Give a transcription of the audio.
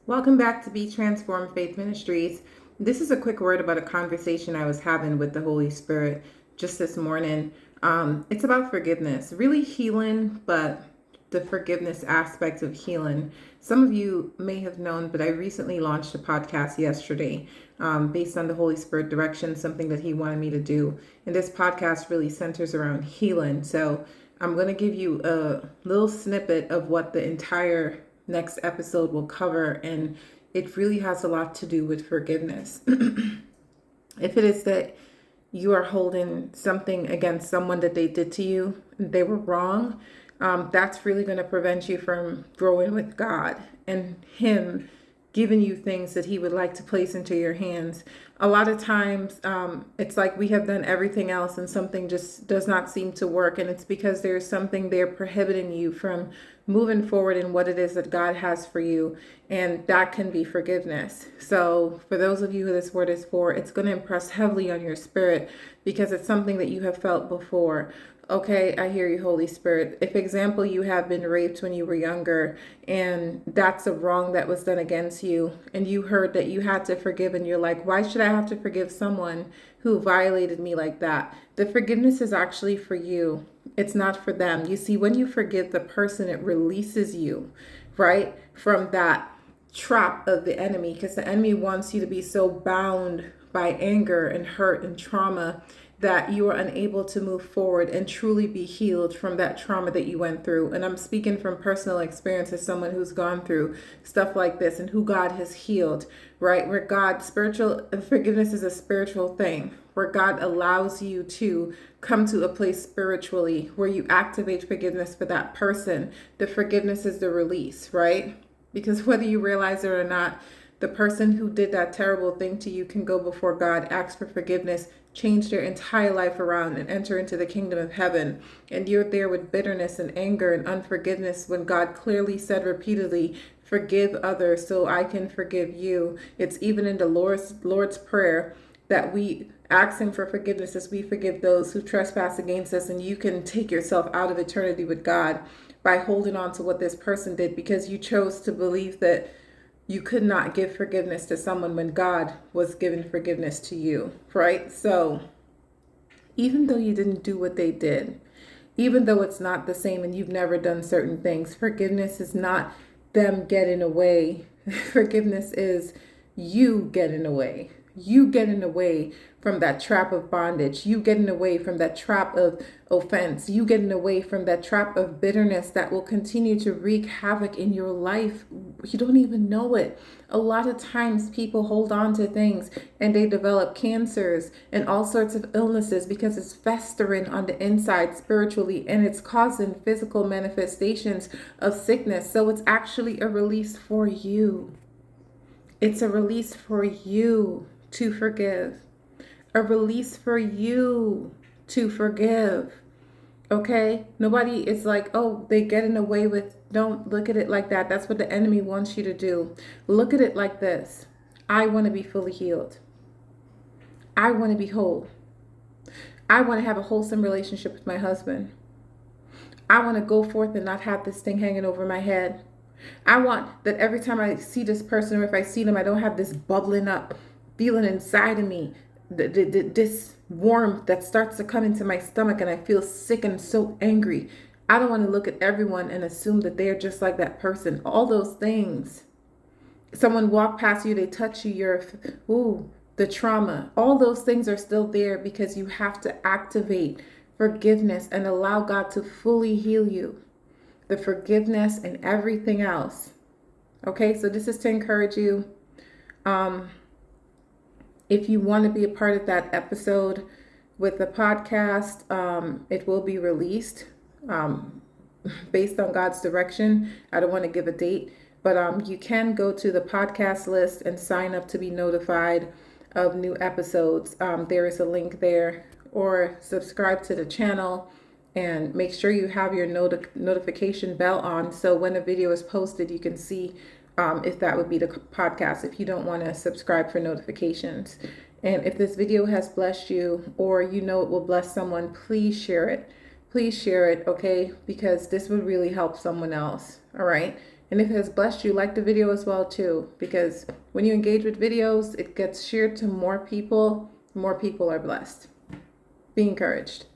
Welcome back to Be Transformed Faith Ministries. This is a quick word about a conversation I was having with the Holy Spirit just this morning. It's about forgiveness, really healing, but the forgiveness aspect of healing. Some of you may have known, but I recently launched a podcast yesterday based on the Holy Spirit direction, something that He wanted me to do. And this podcast really centers around healing. So I'm going to give you a little snippet of what the entire next episode will cover, and it really has a lot to do with forgiveness. If it is that you are holding something against someone that they did to you, they were wrong, that's really going to prevent you from growing with God and Him giving you things that He would like to place into your hands. A lot of times, it's like we have done everything else and something just does not seem to work. And it's because there's something there prohibiting you from moving forward in what it is that God has for you. And that can be forgiveness. So for those of you who this word is for, it's going to impress heavily on your spirit because it's something that you have felt before. Okay, I hear you, Holy Spirit. If, example, you have been raped when you were younger and that's a wrong that was done against you and you heard that you had to forgive and you're like, why should I have to forgive someone who violated me like that? The forgiveness is actually for you. It's not for them. You see, when you forgive the person, it releases you, right, from that trap of the enemy, because the enemy wants you to be so bound by anger and hurt and trauma that you are unable to move forward and truly be healed from that trauma that you went through. And I'm speaking from personal experience as someone who's gone through stuff like this and who God has healed, right? Where God, spiritual forgiveness is a spiritual thing, where God allows you to come to a place spiritually where you activate forgiveness for that person. The forgiveness is the release, right? Because whether you realize it or not, the person who did that terrible thing to you can go before God, ask for forgiveness, change their entire life around, and enter into the kingdom of heaven. And you're there with bitterness and anger and unforgiveness when God clearly said repeatedly, forgive others so I can forgive you. It's even in the Lord's Prayer that we ask Him for forgiveness as we forgive those who trespass against us. And you can take yourself out of eternity with God by holding on to what this person did because you chose to believe that you could not give forgiveness to someone when God was giving forgiveness to you, right? So even though you didn't do what they did, even though it's not the same and you've never done certain things, forgiveness is not them getting away. Forgiveness is you getting away. You getting away from that trap of bondage. You getting away from that trap of offense. You getting away from that trap of bitterness that will continue to wreak havoc in your life. You don't even know it. A lot of times people hold on to things and they develop cancers and all sorts of illnesses because it's festering on the inside spiritually and it's causing physical manifestations of sickness. So it's actually a release for you. It's a release for you to forgive. A release for you to forgive. Okay? Nobody is like, oh, they getting away with, don't look at it like that. That's what the enemy wants you to do. Look at it like this. I want to be fully healed. I want to be whole. I want to have a wholesome relationship with my husband. I want to go forth and not have this thing hanging over my head. I want that every time I see this person or if I see them, I don't have this bubbling up feeling inside of me, this warmth that starts to come into my stomach and I feel sick and so angry. I don't want to look at everyone and assume that they're just like that person. All those things. Someone walk past you, they touch you, the trauma. All those things are still there because you have to activate forgiveness and allow God to fully heal you. The forgiveness and everything else. Okay, so this is to encourage you. If you want to be a part of that episode with the podcast, it will be released based on God's direction. I don't want to give a date, but you can go to the podcast list and sign up to be notified of new episodes. There is a link there, or subscribe to the channel and make sure you have your notification bell on so when a video is posted, you can see if that would be the podcast, if you don't want to subscribe for notifications. And if this video has blessed you or you know it will bless someone, please share it. Please share it, okay? Because this would really help someone else, all right? And if it has blessed you, like the video as well too, because when you engage with videos, it gets shared to more people are blessed. Be encouraged.